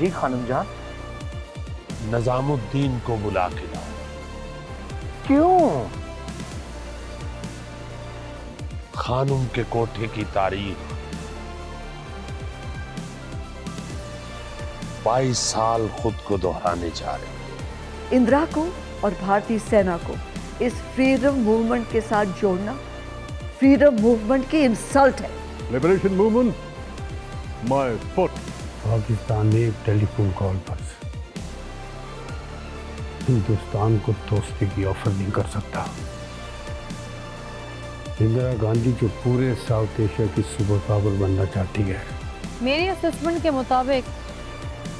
जी खानम जान। निजामुद्दीन को बुला के लाओ। क्यों? खानम के कोठे की तारीख 22 साल खुद को दोहराने जा रहे हैं। इंदिरा को और भारतीय सेना को इस फ्रीडम मूवमेंट के साथ जोड़ना फ्रीडम मूवमेंट की इंसल्ट है। Liberation movement my foot. Pakistan ने एक टेलीफोन कॉल पर हिंदुस्तान को दोस्ती की ऑफर नहीं कर सकता। इंदिरा गांधी जो पूरे साउथ एशिया की सुपर पावर बनना चाहती है। मेरी असेसमेंट के मुताबिक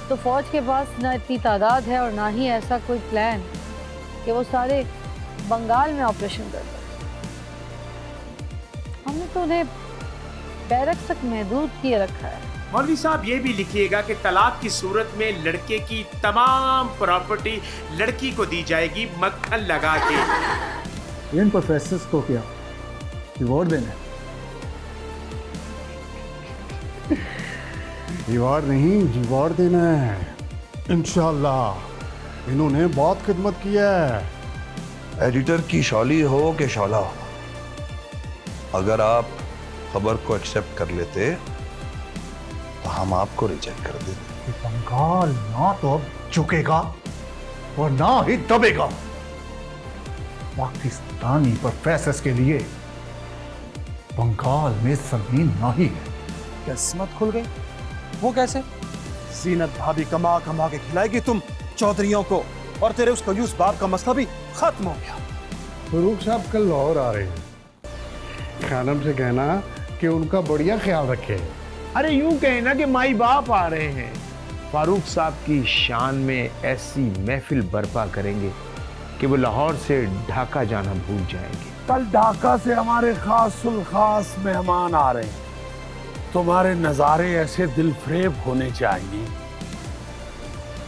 तो फौज के पास ना इतनी तादाद है और ना ही ऐसा कोई प्लान कि वो सारे बंगाल में ऑपरेशन कर दे। हमने तो उन्हें बैरक्स तक महदूद किए रखा है। मौलवी साहब ये भी लिखिएगा कि तलाक की सूरत में लड़के की तमाम प्रॉपर्टी लड़की को दी जाएगी मक्खन लगा के। इन प्रोफेसर्स को क्या रिवॉर्ड देना है? रिवॉर्ड नहीं, रिवॉर्ड देना है इंशाल्लाह। इन्होंने बहुत खिदमत की है। एडिटर की शौली हो कि शौला हो, अगर आप खबर को एक्सेप्ट कर लेते तो हम आपको रिजेक्ट कर देते। बंगाल ना तो अब झुकेगा और ना ही दबेगा। पाकिस्तानी प्रोफेसर्स के लिए बंगाल में जमीन नहीं है। किस्मत खुल गई। वो कैसे? जीनत भाभी कमा कमा के खिलाएगी तुम चौधरियों को, और तेरे उस कंजूस बाप का मसला भी खत्म हो गया। फरूक साहब कल लाहौर आ रहे हैं। खानम से कहना कि उनका बढ़िया ख्याल रखे। अरे यूं कहे ना कि माई बाप आ रहे हैं। फारूक साहब की शान में ऐसी महफिल बर्पा करेंगे कि वो लाहौर से ढाका जाना भूल जाएंगे। कल ढाका से हमारे खासुल खास मेहमान आ रहे हैं। तुम्हारे नज़ारे ऐसे दिलफरेब होने चाहिए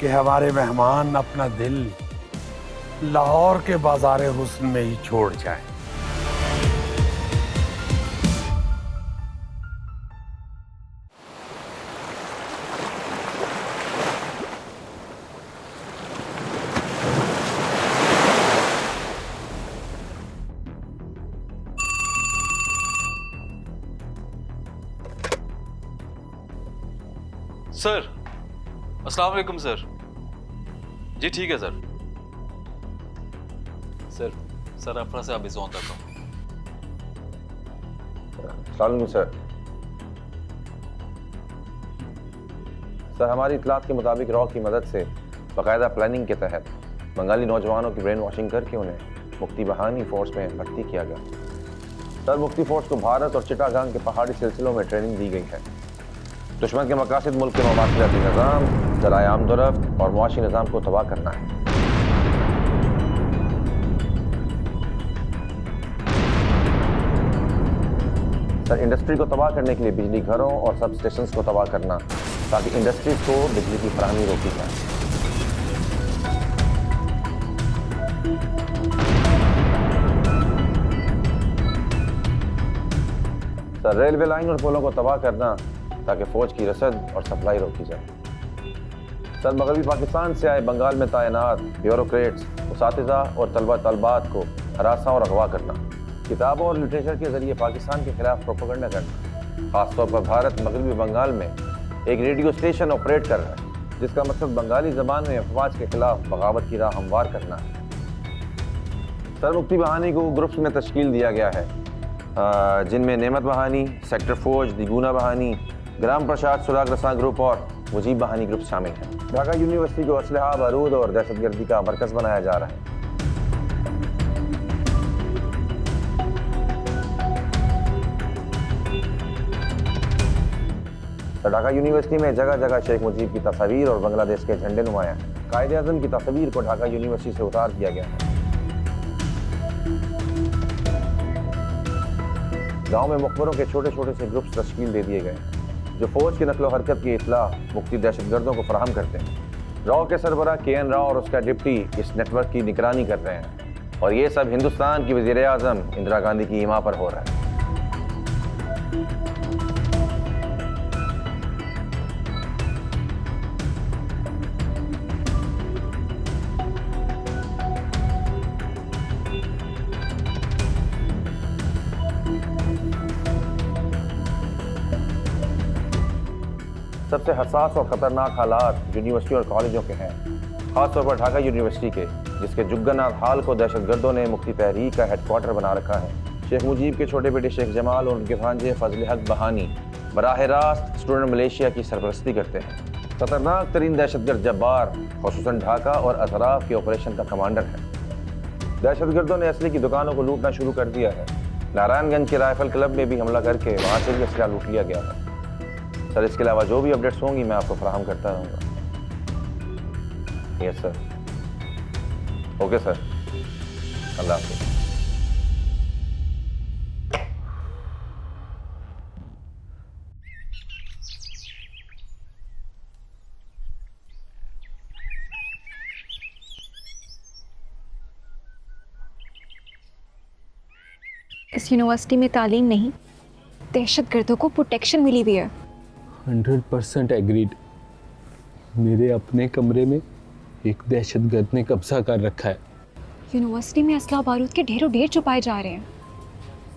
कि हमारे मेहमान अपना दिल लाहौर के बाजारे हुस्न में ही छोड़ जाएं। सर, अस्सलाम वालेकुम सर। जी ठीक है सर। सर अपना से अभी जोन करता हूँ। सर हमारी इतलात के मुताबिक रॉ की मदद से बाकायदा प्लानिंग के तहत बंगाली नौजवानों की ब्रेन वॉशिंग करके उन्हें मुक्ति बहानी फोर्स में भर्ती किया गया। सर मुक्ति फोर्स को भारत और चिटागांग के पहाड़ी सिलसिलों में ट्रेनिंग दी गई है। दुश्मन के मकासद मुल्क के ममासिलाती निज़ाम, ज़राए आमदोरफ्त और मुआशी निज़ाम को तबाह करना है। सर इंडस्ट्री को तबाह करने के लिए बिजली घरों और सब स्टेशंस को तबाह करना, ताकि इंडस्ट्रीज को बिजली की फराहमी रोकी जाए। सर रेलवे लाइन और पुलों को तबाह करना, ताकि फौज की रसद और सप्लाई रोकी जाए। सर मगरबी पाकिस्तान से आए बंगाल में तैनात ब्यूरोक्रेट्स, उसातिज़ा और तलबा तलबात को हरासा और अगवा करना, किताबों और लिटरेचर के जरिए पाकिस्तान के खिलाफ प्रोपेगेंडा करना। खासतौर पर भारत मगरबी बंगाल में एक रेडियो स्टेशन ऑपरेट कर रहा है, जिसका मकसद बंगाली ज़बान में अफवाज के खिलाफ बगावत की राह हमवार करना है। सर मुक्ति बहानी को ग्रुप्स में तश्कील दिया गया है, जिनमें नेमत बहानी, सेक्टर फौज, दिगुना बहानी, ग्राम प्रसाद सुराग रसा ग्रुप और मुजीब बहानी ग्रुप शामिल हैं। ढाका यूनिवर्सिटी को असलहा, बारूद और दहशतगर्दी का मरकज बनाया जा रहा है। ढाका यूनिवर्सिटी में जगह जगह शेख मुजीब की तस्वीर और बांग्लादेश के झंडे नुमाया हैं। कायदे आज़म की तस्वीर को ढाका यूनिवर्सिटी से उतार दिया गया है। गांव में मुखबरों के छोटे छोटे से ग्रुप्स तश्कील दे दिए गए हैं, जो फौज की नकलो हरकत की इत्तला मुख्तलिफ दहशतगर्दों को फराहम करते हैं। राव के सरबराह KN राव और उसका डिप्टी इस नेटवर्क की निगरानी कर रहे हैं, और ये सब हिंदुस्तान की वज़ीर आज़म इंदिरा गांधी की हिमा पर हो रहा है। सबसे हसास और ख़तरनाक हालात यूनिवर्सिटी और कॉलेजों के हैं, ख़ासतौर पर ढाका यूनिवर्सिटी के, जिसके जुग्गरनाथ हाल को दहशतगर्दों ने मुक्ति तहरीक का हेडक्वार्टर बना रखा है। शेख मुजीब के छोटे बेटे शेख जमाल और उनके भांजे फजल हक बहानी बराह रास्त स्टूडेंट मलेशिया की सरपरस्ती करते हैं। खतरनाक तरीन दहशतगर्द जब्बार खुसूसन ढाका और अतराफ के ऑपरेशन का कमांडर है। दहशतगर्दों ने असले की दुकानों को लूटना शुरू कर दिया है। नारायणगंज के राइफल क्लब में भी हमला करके वहाँ से भी असला लूट लिया गया है। सर, इसके अलावा जो भी अपडेट्स होंगी मैं आपको फराहम करता रहूँगा। Yes sir. ओके सर, अल्लाह हाफ़िज़। इस यूनिवर्सिटी में तालीम नहीं, दहशतगर्दों को प्रोटेक्शन मिली हुई है। 100% एग्रीड। मेरे अपने कमरे में एक दहशतगर्द ने कब्जा कर रखा है। यूनिवर्सिटी में असला बारूद के ढेरों ढेर छुपाए जा रहे हैं।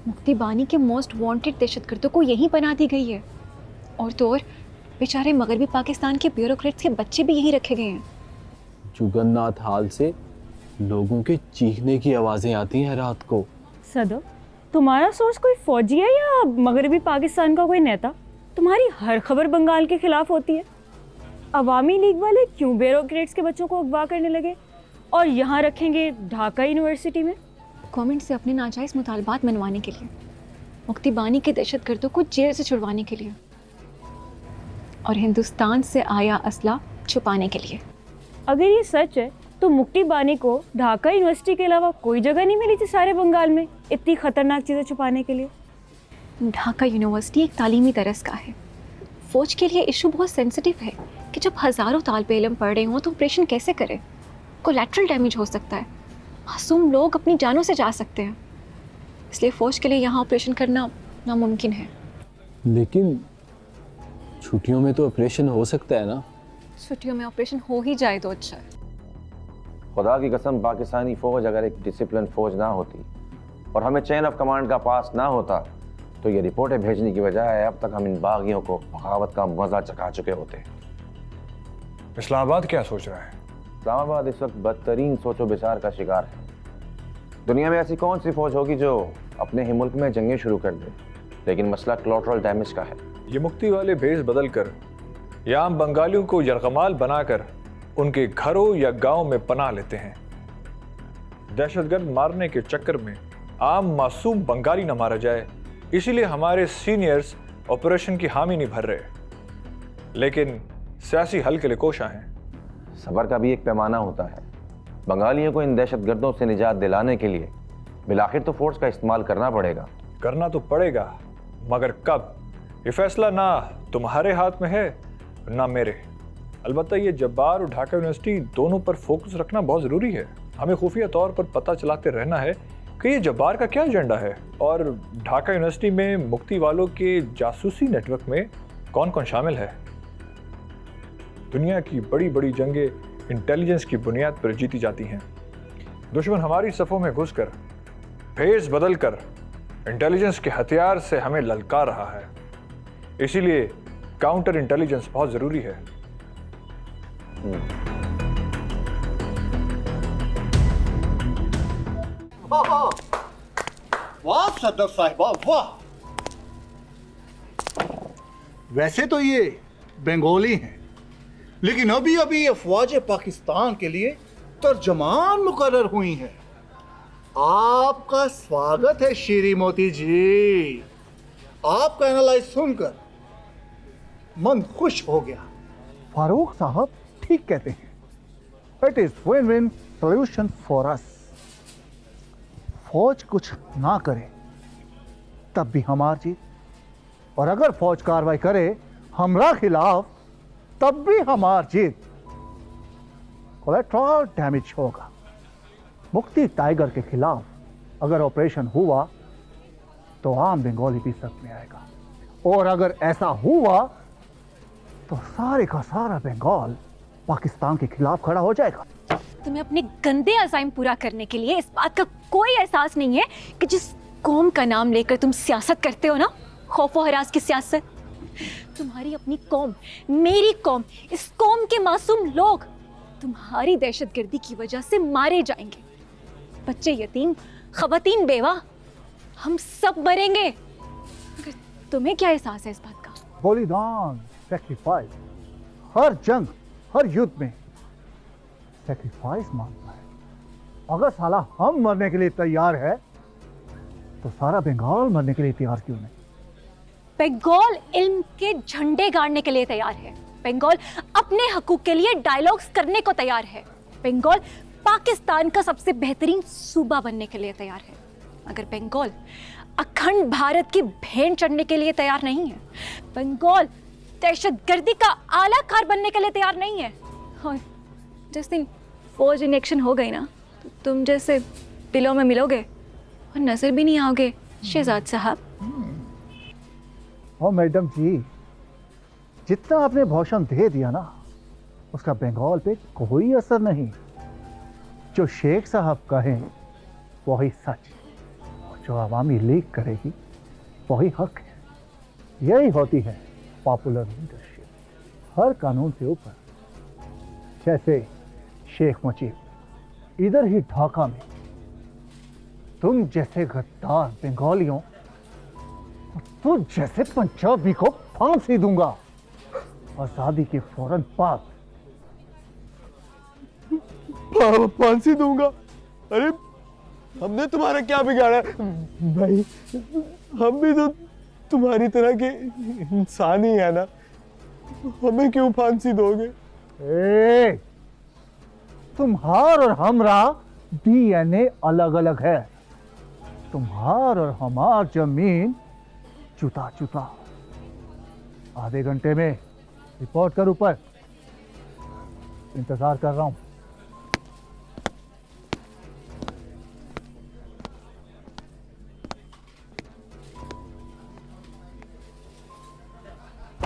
मुक्ति बानी के मोस्ट वांटेड दहशतगर्दों को यहीं बना दी गई है। और तो और बेचारे मगरबी पाकिस्तान के ब्यूरोक्रेट्स के बच्चे भी यहीं रखे गए हैं। जुगन्नाथ हाल से लोगों के चीखने की आवाज़ें आती हैं रात को। सदो, तुम्हारा सोर्स कोई फौजी है या मगरबी पाकिस्तान का कोई नेता? तुम्हारी हर खबर बंगाल के खिलाफ होती है। अवामी लीग वाले क्यों ब्यूरोक्रेट्स के बच्चों को अगवा करने लगे और यहाँ रखेंगे ढाका यूनिवर्सिटी में? गवर्नमेंट से अपने नाजायज़ मुतालबात मनवाने के लिए, मुक्ति बानी के दहशतगर्दों को जेल से छुड़वाने के लिए और हिंदुस्तान से आया असला छुपाने के लिए। अगर ये सच है तो मुक्ति बानी को ढाका यूनिवर्सिटी के अलावा कोई जगह नहीं मिली थी सारे बंगाल में इतनी खतरनाक चीज़ें छुपाने के लिए? ढाका यूनिवर्सिटी एक तालीमी दरसगाह है। फौज के लिए इशू बहुत सेंसिटिव है कि जब हज़ारों तालिबे इल्म पढ़ रहे हों तो ऑपरेशन कैसे करें। कोलैटरल डैमेज हो सकता है, मासूम लोग अपनी जानों से जा सकते हैं। इसलिए फ़ौज के लिए यहाँ ऑपरेशन करना नामुमकिन है। लेकिन छुट्टियों में तो ऑपरेशन हो सकता है ना? छुट्टियों में ऑपरेशन हो ही जाए तो अच्छा है। खुदा की कसम, पाकिस्तानी फ़ौज अगर एक डिसिप्लिन फ़ौज ना होती और हमें चेन ऑफ कमांड का पास ना होता तो ये रिपोर्टें भेजने की बजाय अब तक हम इन बागियों को बगावत का मज़ा चखा चुके होते। इस्लामाबाद क्या सोच रहा है? इस्लामाबाद इस वक्त बदतरीन सोचो विचार का शिकार है। दुनिया में ऐसी कौन सी फ़ौज होगी जो अपने ही मुल्क में जंगें शुरू कर दे, लेकिन मसला कोलैटरल डैमेज का है। ये मुक्ति वाले भेस बदल कर या आम बंगालियों को यरगमाल बनाकर उनके घरों या गांव में पनाह लेते हैं। दहशतगर्द मारने के चक्कर में आम मासूम बंगाली न मारा जाए, इसीलिए हमारे सीनियर्स ऑपरेशन की हामी नहीं भर रहे, लेकिन सियासी हल के लिए कोशा हैं। सबर का भी एक पैमाना होता है। बंगालियों को इन दहशतगर्दों से निजात दिलाने के लिए बिलाखिर तो फोर्स का इस्तेमाल करना पड़ेगा। करना तो पड़ेगा, मगर कब, ये फैसला ना तुम्हारे हाथ में है ना मेरे। अलबत्ता ये जब्बार और ढाका यूनिवर्सिटी दोनों पर फोकस रखना बहुत ज़रूरी है। हमें खुफिया तौर पर पता चलाते रहना है कि ये जब्बार का क्या एजेंडा है और ढाका यूनिवर्सिटी में मुक्ति वालों के जासूसी नेटवर्क में कौन कौन शामिल है। दुनिया की बड़ी बड़ी जंगें इंटेलिजेंस की बुनियाद पर जीती जाती हैं। दुश्मन हमारी सफ़ों में घुसकर, भेस बदल कर इंटेलिजेंस के हथियार से हमें ललकार रहा है। इसीलिए काउंटर इंटेलिजेंस बहुत ज़रूरी है। वाह सदर साहिबा वाह। वैसे तो ये बंगाली हैं, लेकिन अभी अभी ये फौज पाकिस्तान के लिए तर्जमान मुकर्रर हुई हैं। आपका स्वागत है शीरी मोती जी। आपका एनालाइज सुनकर मन खुश हो गया। फारूक साहब ठीक कहते हैं, it is win win solution for us. फौज कुछ ना करे तब भी हमार जीत, और अगर फौज कार्रवाई करे हमरा खिलाफ तब भी हमार जीत। कोलैटरल डैमेज होगा। मुक्ति टाइगर के खिलाफ अगर ऑपरेशन हुआ तो आम बंगाली भी सक में आएगा, और अगर ऐसा हुआ तो सारे का सारा बंगाल पाकिस्तान के खिलाफ खड़ा हो जाएगा। तुम्हें अपने गंदे अज़ाइम पूरा करने के लिए इस बात का कोई एहसास नहीं है कि जिस कौम का नाम लेकर तुम सियासत करते हो ना, खौफ व हरास की सियासत, तुम्हारी अपनी कौम, मेरी कौम, इस कौम के मासूम लोग तुम्हारी दहशतगर्दी की वजह से मारे जाएंगे। बच्चे यतीम, खवातीन बेवा, हम सब मरेंगे। मगर तुम्हें क्या एहसास है इस बात का? बलिदान, सैक्रिफाइस, हर जंग, हर युद्ध में सैक्रिफाइस मांगता है। अगर साला हम मरने के लिए तैयार है तो सारा बंगाल मरने के लिए तैयार क्यों नहीं? बंगाल इल्म के झंडे गाड़ने के लिए तैयार है। बंगाल अपने हकूक के लिए डायलॉग्स करने को तैयार है। बंगाल पाकिस्तान का सबसे बेहतरीन सूबा बनने के लिए तैयार है। अगर बंगाल अखंड भारत की भेंट चढ़ने के लिए तैयार नहीं है, बंगाल दहशतगर्दी का आलाकार बनने के लिए तैयार नहीं है, और जिस दिन फौज इन एक्शन हो गई ना, तो तुम जैसे दिलों में मिलोगे और नजर भी नहीं आओगे शहजाद साहब। और मैडम जी, जितना आपने भाषण दे दिया ना, उसका बंगाल पे कोई असर नहीं। जो शेख साहब कहें वही सच, और जो अवामी लीग करेगी वही हक है। यही होती है पॉपुलर लीडरशिप, हर कानून से ऊपर। जैसे शेख मुजीब, इधर ही ढाका में तुम जैसे गद्दार बंगालियों और तुम जैसे पंजाबी को फांसी दूंगा। आजादी के फौरन बाद फांसी दूंगा? अरे हमने तुम्हारा क्या बिगाड़ा भाई? हम भी तो तुम्हारी तरह के इंसान ही है ना, हमें क्यों फांसी दोगे? तुम्हार और हमरा डीएनए अलग अलग है। तुम्हार और हमार जमीन जुता जुता। आधे घंटे में रिपोर्ट कर ऊपर, इंतजार कर रहा हूं।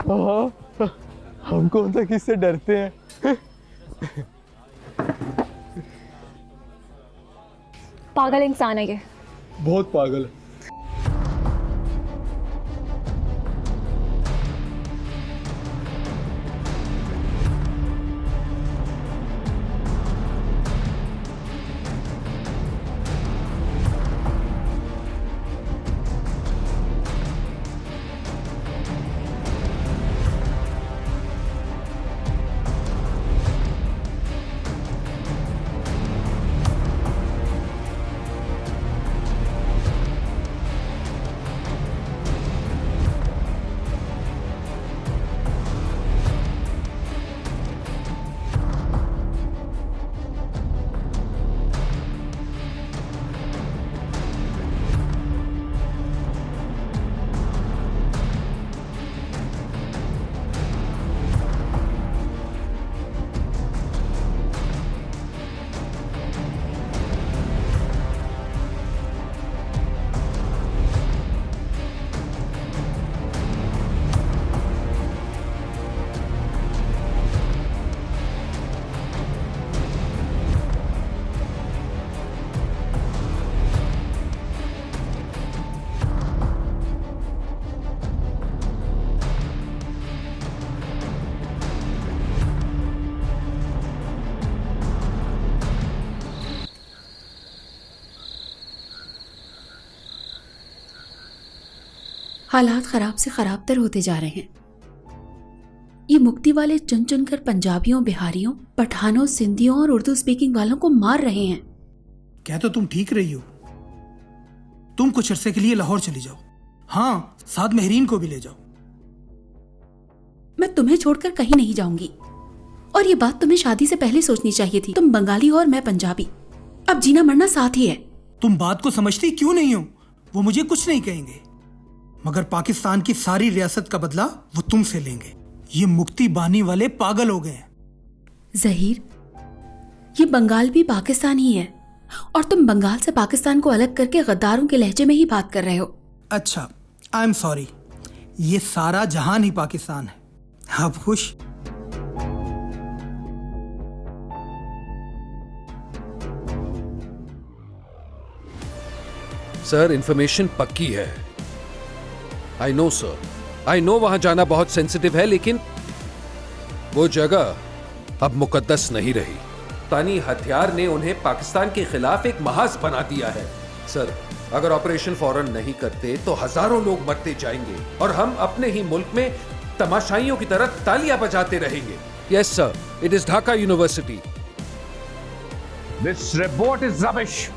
हाँ, हम कौन सा किससे डरते हैं? पागल इंसान है ये, बहुत पागल है। हालात खराब से खराबतर होते जा रहे हैं। ये मुक्ति वाले चुन चुनकर पंजाबियों, बिहारियों, पठानों, सिंधियों और उर्दू स्पीकिंग वालों को मार रहे हैं। क्या तो तुम ठीक रही हो? तुम कुछ अरसे के लिए लाहौर चली जाओ। हाँ, साथ मेहरीन को भी ले जाओ। मैं तुम्हें छोड़कर कहीं नहीं जाऊंगी, और ये बात तुम्हें शादी से पहले सोचनी चाहिए थी। तुम बंगाली हो और मैं पंजाबी, अब जीना मरना साथ ही है। तुम बात को समझती क्यों नहीं हो? वो मुझे कुछ नहीं कहेंगे, मगर पाकिस्तान की सारी रियासत का बदला वो तुमसे लेंगे। ये मुक्ति बानी वाले पागल हो गए। जहीर, ये बंगाल भी पाकिस्तान ही है, और तुम बंगाल से पाकिस्तान को अलग करके गद्दारों के लहजे में ही बात कर रहे हो। अच्छा, आई एम सॉरी। ये सारा जहान ही पाकिस्तान है। आप खुश? सर, इंफॉर्मेशन पक्की है। I know sir, I know वहां जाना बहुत सेंसिटिव है, लेकिन वो जगह अब मुकद्दस नहीं रही। पाकिस्तानी हथियार ने उन्हें पाकिस्तान के खिलाफ एक महाज बना दिया है। सर, अगर ऑपरेशन फौरन नहीं करते तो हजारों लोग मरते जाएंगे और हम अपने ही मुल्क में तमाशाइयों की तरह तालियां बजाते रहेंगे। Yes sir, it is Dhaka university. This report is rubbish.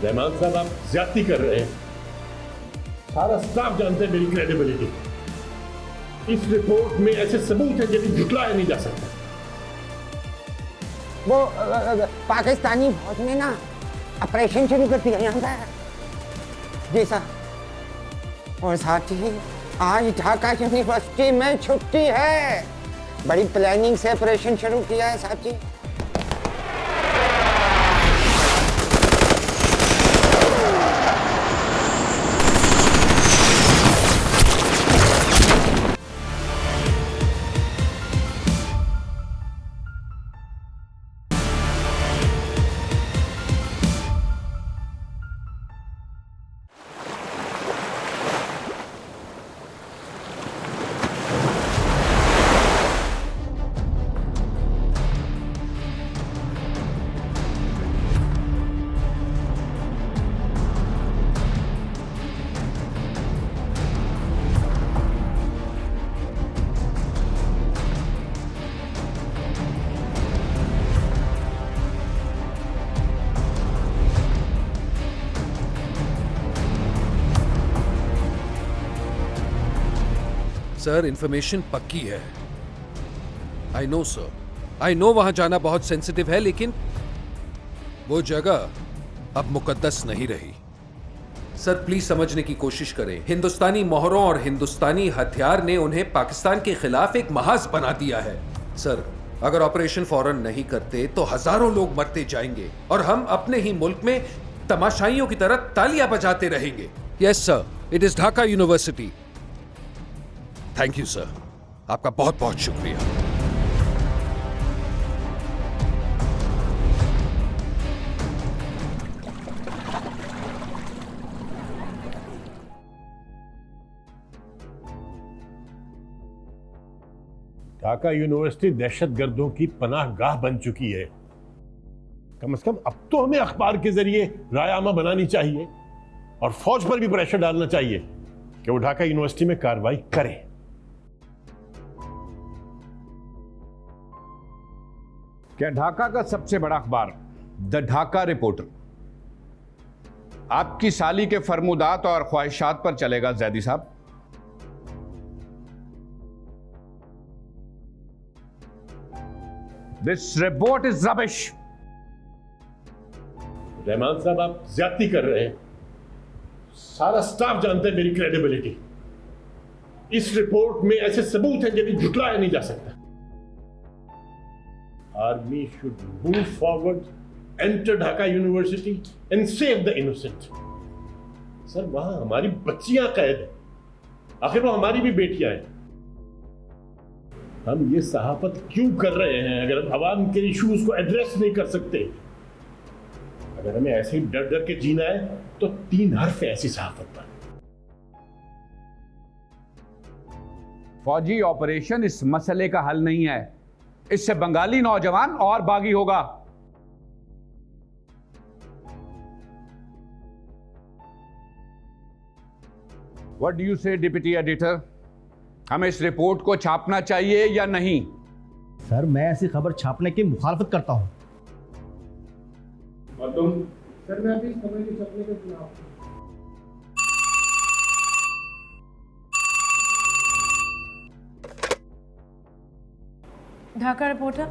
Rahman साहब, आप ज्यादती कर रहे हैं। सारा स्टाफ जानते हैं मेरी क्रेडिबिलिटी। इस रिपोर्ट में ऐसे सबूत हैं जिन्हें झुटलाया नहीं जा सकता। वो पाकिस्तानी फौज ने ना ऑपरेशन शुरू कर दिया यहाँ पर। जी सर। और साथ ही आज ढाका यूनिवर्सिटी में छुट्टी है। बड़ी प्लानिंग से ऑपरेशन शुरू किया है साहब जी। सर, इंफॉर्मेशन पक्की है। I know sir, I know वहां जाना बहुत सेंसिटिव है, लेकिन वो जगह अब मुकद्दस नहीं रही। सर, प्लीज समझने की कोशिश करें। हिंदुस्तानी मोहरों और हिंदुस्तानी हथियार ने उन्हें पाकिस्तान के खिलाफ एक महाज बना दिया है। सर, अगर ऑपरेशन फौरन नहीं करते तो हजारों लोग मरते जाएंगे और हम अपने ही मुल्क में तमाशाइयों की तरह तालियां बजाते रहेंगे। Yes sir, it is Dhaka university. Thank you sir, आपका बहुत बहुत शुक्रिया। ढाका यूनिवर्सिटी दहशतगर्दों की पनाहगाह बन चुकी है। कम से कम अब तो हमें अखबार के जरिए रायनामा बनानी चाहिए और फौज पर भी प्रेशर डालना चाहिए कि वो ढाका यूनिवर्सिटी में कार्रवाई करें। क्या ढाका का सबसे बड़ा अखबार द ढाका रिपोर्टर आपकी साली के फरमुदात और ख्वाहिशात पर चलेगा जैदी साहब? This report is rubbish. Rahman साहब, आप ज्यादती कर रहे हैं। सारा स्टाफ जानते हैं मेरी क्रेडिबिलिटी। इस रिपोर्ट में ऐसे सबूत हैं जिन्हें झुटलाया नहीं जा सकता। Army should move forward, enter Dhaka University and save the innocent. Sir, वहां हमारी बच्चियां कैद हैं। आखिर वो हमारी भी बेटियां हैं। हम ये सहाफत क्यों कर रहे हैं अगर हम आवाम के इश्यूज को एड्रेस नहीं कर सकते? अगर हमें ऐसे ही डर डर के जीना है तो 3 हर्फ है ऐसी सहाफत पर। फौजी ऑपरेशन इस मसले का हल नहीं है। इससे बंगाली नौजवान और बागी होगा। व्हाट डू यू से डिप्टी एडिटर? हमें इस रिपोर्ट को छापना चाहिए या नहीं? सर, मैं ऐसी खबर छापने की मुखालफत करता हूं। और तुम? सर, मैं अभी इस खबर के छापने के खिलाफ हूं। Dhaka reporter.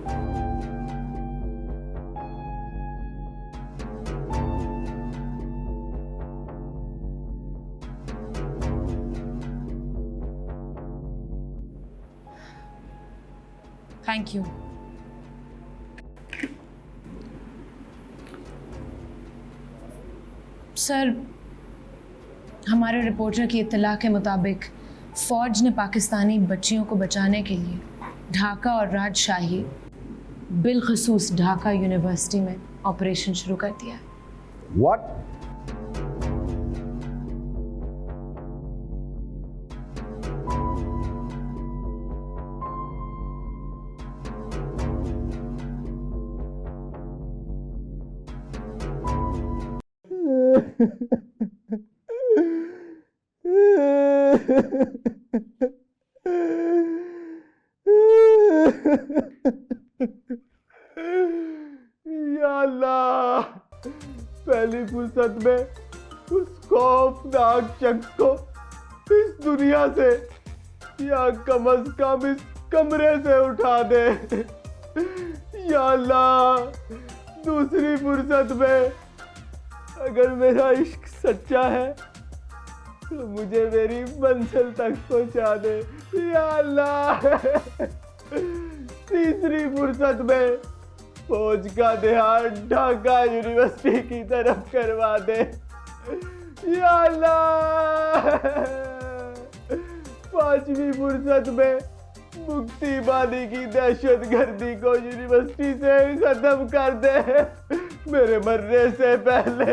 Thank you. Sir, हमारे रिपोर्टर की इत्तला के मुताबिक फौज ने पाकिस्तानी बच्चियों को बचाने के लिए ढाका और राजशाही बिलखसूस ढाका यूनिवर्सिटी में ऑपरेशन शुरू कर दिया है। What? या अल्लाह, पहली फुर्सत में उस खौफनाक शख्स को इस दुनिया से या कम अज कम इस कमरे से उठा दे। या अल्लाह, दूसरी फुर्सत में अगर मेरा इश्क सच्चा है तो मुझे मेरी मंजिल तक पहुंचा दे। या अल्लाह, तीसरी फुर्सत में फौज का ध्यान ढाका यूनिवर्सिटी की तरफ करवा दे। या अल्लाह, पांचवी फुर्सत में मुक्ति बानी की दहशतगर्दी को यूनिवर्सिटी से खत्म कर दे मेरे मरने से पहले।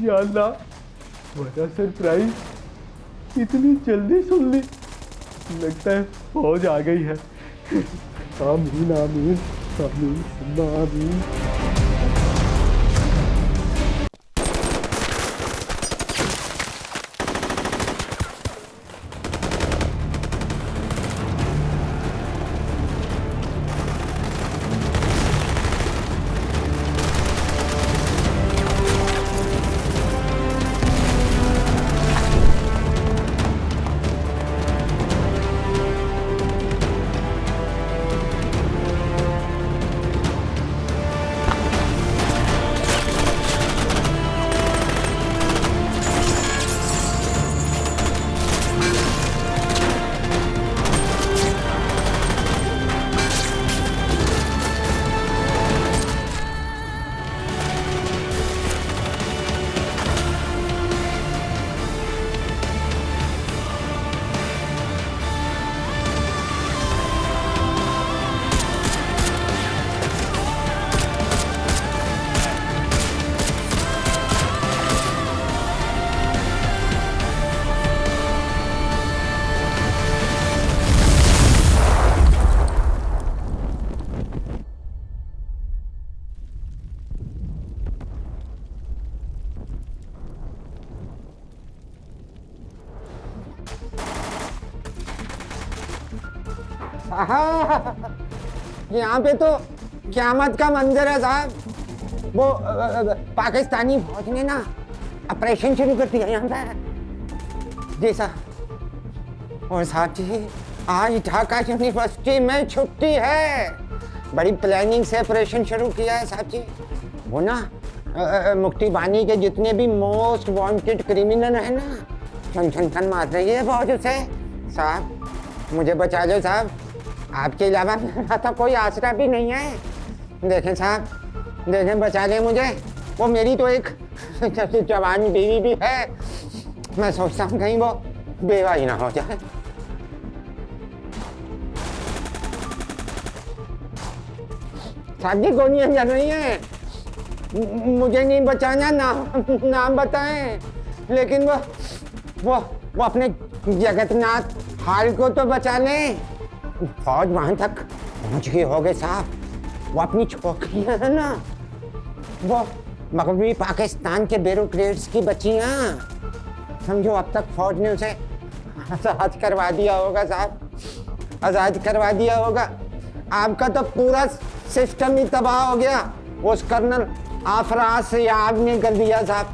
या अल्लाह, बड़ा सरप्राइज इतनी जल्दी सुन ली। लगता है फौज आ गई है। आमीन आमीन आमीन सुन्ना आमीन। यहाँ पे तो क़यामत का मंजर है साहब। वो पाकिस्तानी फौज ने ना ऑपरेशन शुरू कर दिया यहाँ पे। जी साहब। और साहब जी, आज ढाका यूनिवर्सिटी में छुट्टी है। बड़ी प्लानिंग से ऑपरेशन शुरू किया है साहब जी। वो ना मुक्ति बानी के जितने भी मोस्ट वांटेड क्रिमिनल है ना, छन छन छन मार रही है फौज उसे। साहब, मुझे बचा लो साहब, आपके अलावा मेरा तो कोई आसरा भी नहीं है। देखें साहब, देखें, बचा लें मुझे। वो मेरी तो एक जवान बीवी भी है। मैं सोचता हूँ कहीं वो बेवा ही ना हो जाए। साहब जी, गोलियां चल रही हैं। मुझे नहीं बचाना, नाम बताएं। लेकिन वो अपने जगन्नाथ हाल को तो बचा लें। फौज वहां तक पहुंच गई होगी साहब। वो अपनी छोकरियां है ना, वो मगरबी पाकिस्तान के ब्यूरोक्रेट्स की बच्चियां, समझो अब तक फौज ने उसे आज़ाद करवा दिया होगा साहब। आज़ाद करवा दिया होगा। आपका तो पूरा सिस्टम ही तबाह हो गया उस कर्नल आफराज याब ने कर दिया साहब।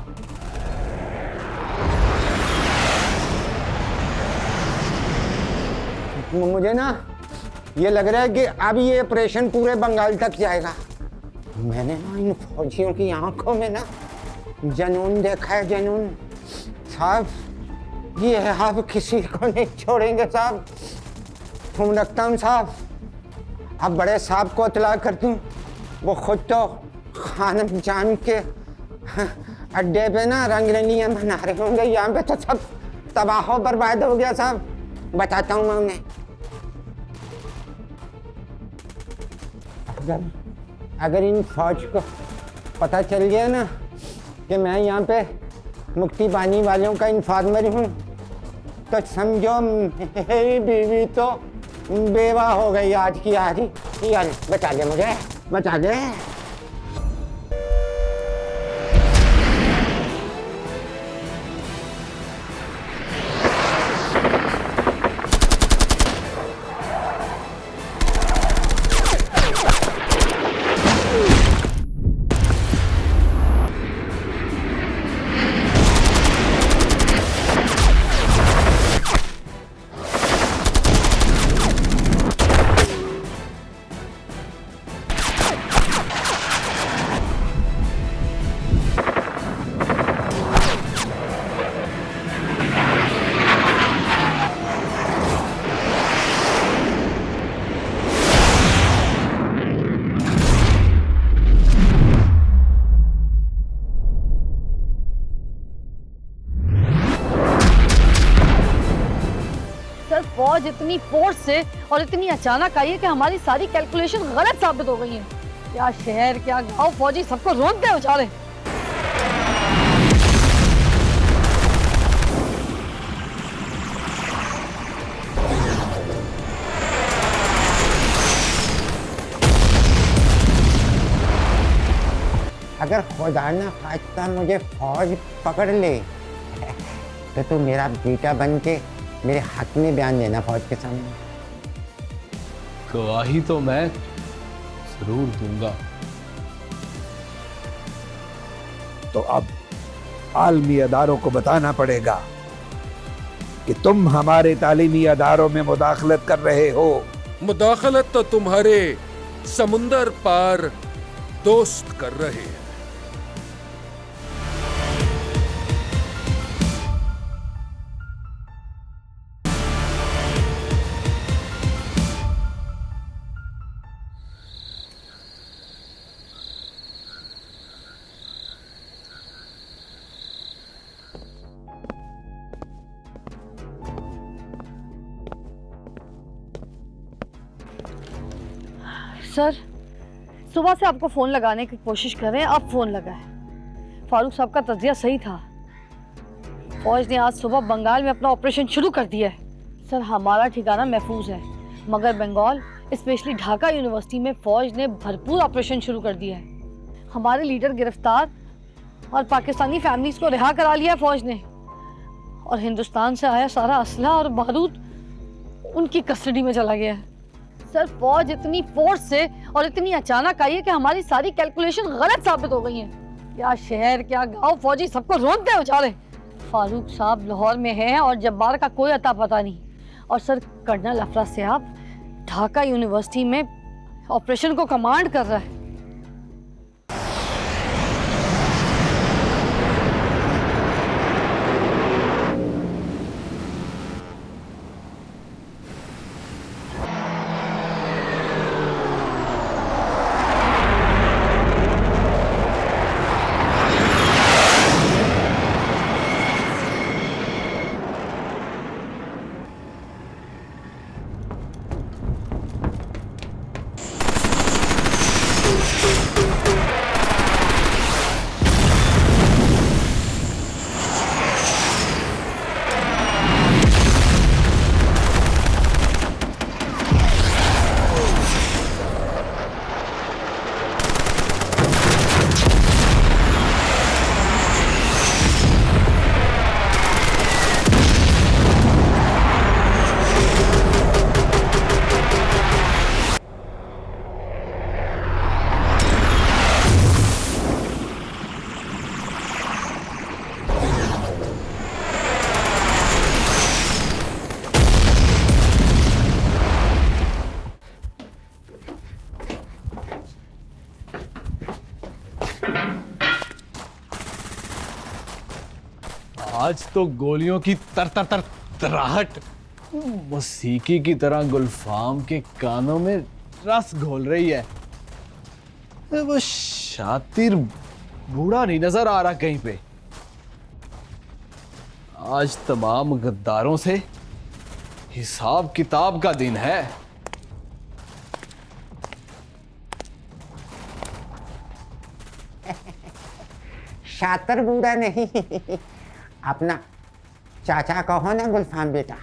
मुझे ना ये लग रहा है कि अब ये ऑपरेशन पूरे बंगाल तक जाएगा। मैंने ना इन फौजियों की आंखों में ना जनून देखा है, जनून साहब। ये आप किसी को नहीं छोड़ेंगे साहब। तुम रखता हूँ साहब, अब बड़े साहब को इतला कर दूँ। वो खुद तो खानम जान के अड्डे पे ना रंगरलियाँ बना रहे होंगे। यहाँ पे तो सब तबाह बर्बाद हो गया साहब। बताता हूँ मैं उन्हें। अगर इन फौज को पता चल गया ना कि मैं यहाँ पे मुक्ति बानी वालों का इन्फॉर्मर हूँ, तो समझो मेरी बीवी तो बेवा हो गई आज की आज ही। यार बचा ले मुझे, बचा ले। फौज इतनी फोर्स से और इतनी अचानक आई है कि हमारी सारी कैलकुलेशन गलत साबित हो गई है। क्या शहर क्या गांव, फौजी सबको रोक दे बेचारे। अगर खुदा ना खास्ता मुझे फौज पकड़ ले तो तू मेरा बेटा बन के मेरे हक में बयान देना फौज के सामने। गवाही तो मैं जरूर दूंगा। तो अब आलमी अदारों को बताना पड़ेगा कि तुम हमारे तालीमी अदारों में मुदाखलत कर रहे हो। मुदाखलत तो तुम्हारे समुंदर पार दोस्त कर रहे हैं। सर, सुबह से आपको फ़ोन लगाने की कोशिश कर रहे हैं, अब फ़ोन लगा है। फारूक साहब का तज्जिया सही था। फौज ने आज सुबह बंगाल में अपना ऑपरेशन शुरू कर दिया है। सर, हमारा ठिकाना महफूज है, मगर बंगाल स्पेशली ढाका यूनिवर्सिटी में फौज ने भरपूर ऑपरेशन शुरू कर दिया है। हमारे लीडर गिरफ्तार और पाकिस्तानी फैमिलीज़ को रिहा करा लिया है फौज ने, और हिंदुस्तान से आया सारा असला और बारूद उनकी कस्टडी में चला गया है। सर, फौज इतनी फोर्स से और इतनी अचानक आई है कि हमारी सारी कैलकुलेशन गलत साबित हो गई हैं। क्या शहर क्या गांव, फौजी सबको रोक दे बेचारे। फारूक साहब लाहौर में हैं और जब्बार का कोई अता पता नहीं। और सर, कर्नल अफरा साहब ढाका यूनिवर्सिटी में ऑपरेशन को कमांड कर रहा है। आज तो गोलियों की तर तर तर तराहट मौसीकी की तरह गुलफाम के कानों में रस घोल रही है। वो शातिर बूढ़ा नहीं नजर आ रहा कहीं पे। आज तमाम गद्दारों से हिसाब किताब का दिन है। शातिर बूढ़ा नहीं, अपना चाचा कहो ना गुलफाम बेटा,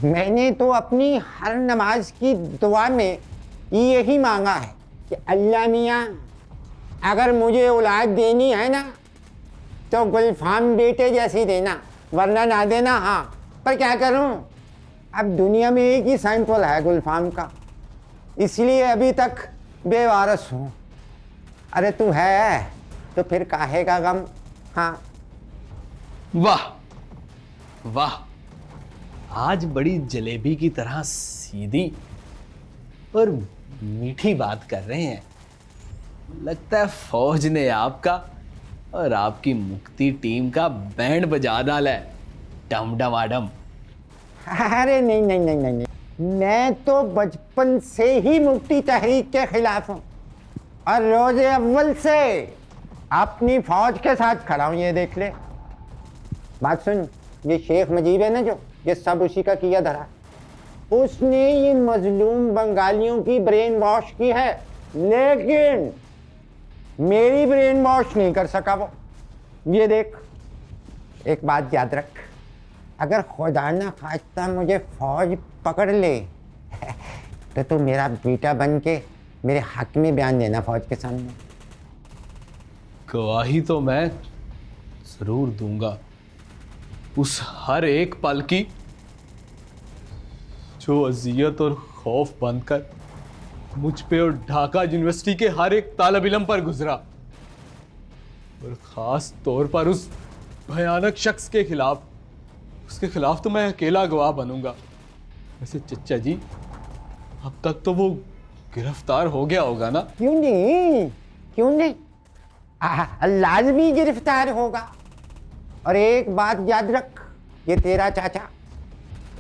मैंने तो अपनी हर नमाज की दुआ में यही मांगा है कि अल्लाह मियाँ अगर मुझे औलाद देनी है ना तो गुलफाम बेटे जैसी देना, वरना ना देना। हाँ, पर क्या करूं, अब दुनिया में एक ही सैंपल है गुलफाम का, इसलिए अभी तक बेवारस हूँ। अरे तू है तो फिर काहे का गम। हाँ, वाह वाह, आज बड़ी जलेबी की तरह सीधी और मीठी बात कर रहे हैं। लगता है फौज ने आपका और आपकी मुक्ति टीम का बैंड बजा डाला है, डम डमाडम। अरे नहीं नहीं नहीं नहीं नहीं, मैं तो बचपन से ही मुक्ति तहरीक के खिलाफ हूँ और रोजे अव्वल से अपनी फौज के साथ खड़ा हूँ। ये देख ले, बात सुन, ये शेख मुजीब है ना जो, ये सब उसी का किया धरा। उसने ये मजलूम बंगालियों की ब्रेन वॉश की है, लेकिन मेरी ब्रेन वॉश नहीं कर सका वो। ये देख, एक बात याद रख, अगर खुदा ना खास्ता मुझे फौज पकड़ ले तो तू मेरा बेटा बन के मेरे हक में बयान देना फौज के सामने। गवाही तो मैं जरूर दूंगा उस हर एक पल की जो अजियत और खौफ बनकर मुझ पे और ढाका यूनिवर्सिटी के हर एक तालिब इल्म पर गुजरा, और खास तौर पर उस भयानक शख्स के खिलाफ। उसके खिलाफ तो मैं अकेला गवाह बनूंगा। वैसे चचा जी, अब तक तो वो गिरफ्तार हो गया होगा ना? क्यों नहीं, क्यों नहीं, लाजमी गिरफ्तार होगा। और एक बात याद रख, ये तेरा चाचा,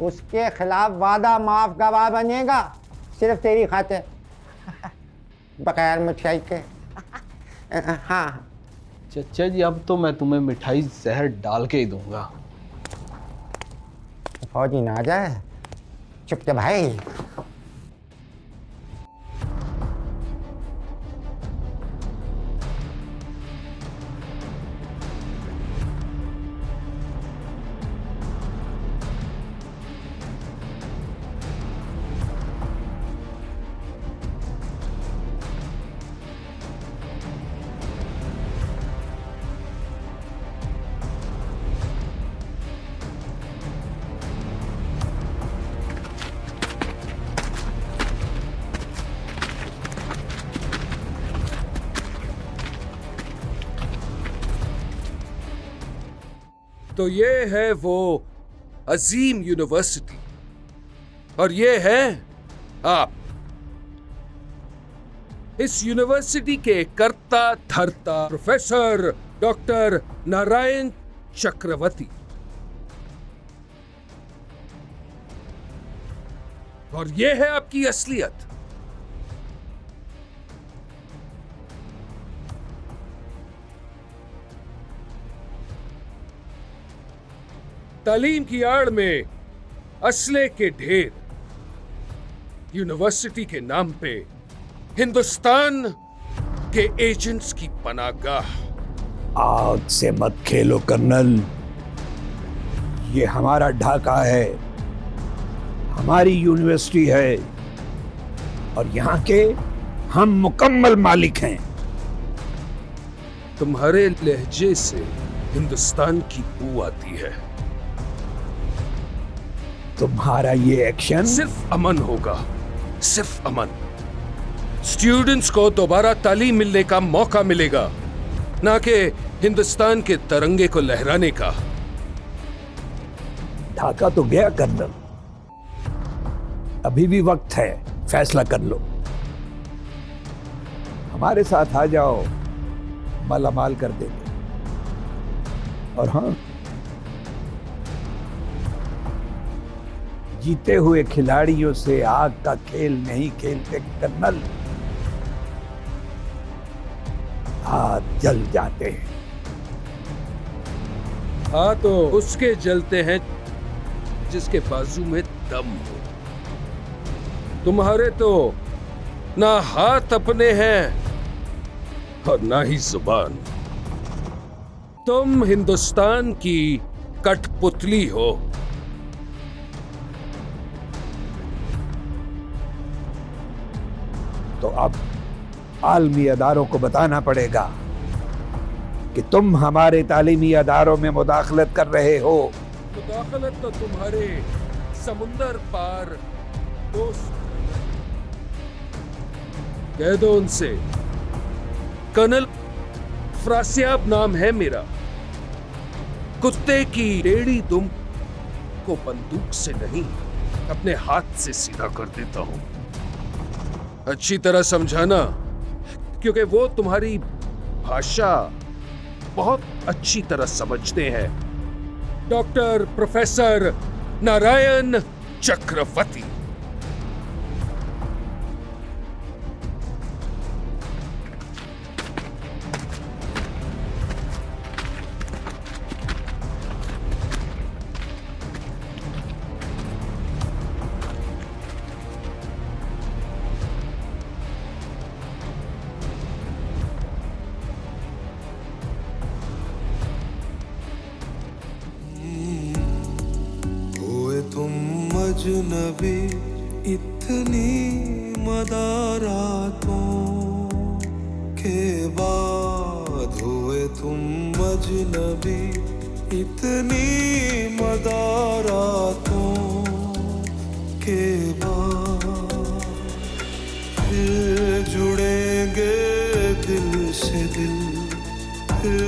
उसके खिलाफ वादा माफ गवाह बनेगा सिर्फ तेरी खातिर, बगैर मिठाई के। हाँ चचा जी, अब तो मैं तुम्हें मिठाई जहर डाल के ही दूंगा। फौजी ना आ जाए, चुप के भाई। तो ये है वो अजीम यूनिवर्सिटी और ये है आप, इस यूनिवर्सिटी के कर्ता धर्ता प्रोफेसर डॉक्टर नारायण चक्रवर्ती। और ये है आपकी असलियत। तालीम की आड़ में असले के ढेर, यूनिवर्सिटी के नाम पे हिंदुस्तान के एजेंट्स की पनाहगाह। आग से मत खेलो कर्नल, ये हमारा ढाका है, हमारी यूनिवर्सिटी है और यहाँ के हम मुकम्मल मालिक हैं। तुम्हारे लहजे से हिंदुस्तान की बू आती है। तुम्हारा ये एक्शन सिर्फ अमन होगा, सिर्फ अमन। स्टूडेंट्स को दोबारा तालीम मिलने का मौका मिलेगा, ना कि हिंदुस्तान के तिरंगे को लहराने का। ढाका तो गया कर्नल, अभी भी वक्त है, फैसला कर लो। हमारे साथ आ जाओ, मालामाल कर देंगे। और हाँ, जीते हुए खिलाड़ियों से आग का खेल नहीं खेलते कर्नल, हाथ जल जाते हैं। हाँ तो उसके जलते हैं जिसके बाजू में दम हो। तुम्हारे तो ना हाथ अपने हैं और ना ही जुबान। तुम हिंदुस्तान की कठपुतली हो। तो अब आलमी अदारों को बताना पड़ेगा कि तुम हमारे तालीमी अदारों में मुदाखलत कर रहे हो। मुदाखलत तो तुम्हारे समुंदर पार दोस्त कह दो उनसे, कर्नल फ्रासियाब नाम है मेरा। कुत्ते की टेढ़ी दुम को बंदूक से नहीं अपने हाथ से सीधा कर देता हूं। अच्छी तरह समझाना, क्योंकि वो तुम्हारी भाषा बहुत अच्छी तरह समझते हैं। डॉक्टर प्रोफेसर नारायण चक्रवर्ती। अजनबी इतनी मदारातों के बाद हुए तुम अजनबी इतनी मदारातों के बाद फिर जुड़ेंगे दिल से दिल, फिर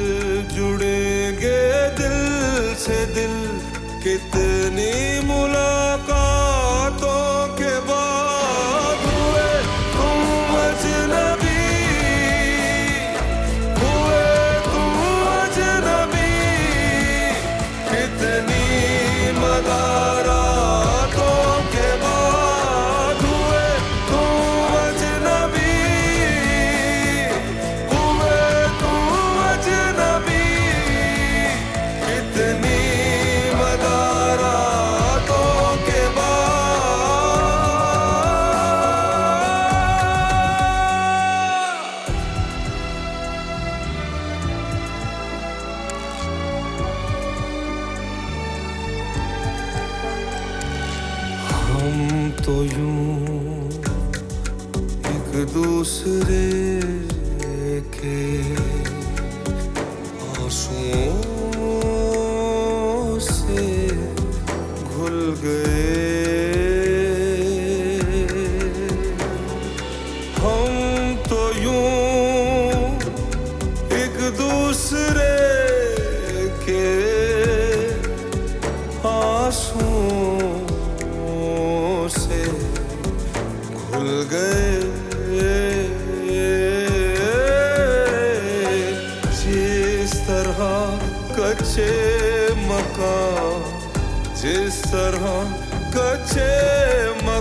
जुड़ेंगे दिल से दिल। कितनी मुलाकातों के बाद हुए तुम अजनबी, हुए तुम अजनबी। कितनी मदारातों के बाद हुए तुम अजनबी, हुए तुम अजनबी। कितनी तो यूं एक दूसरे के आंसुओं से घुल गए। हम तो यूं एक दूसरे के आंसुओं से घुल गए। जिस तरह कच्चे मकान, जिस तरह कच्चे मकान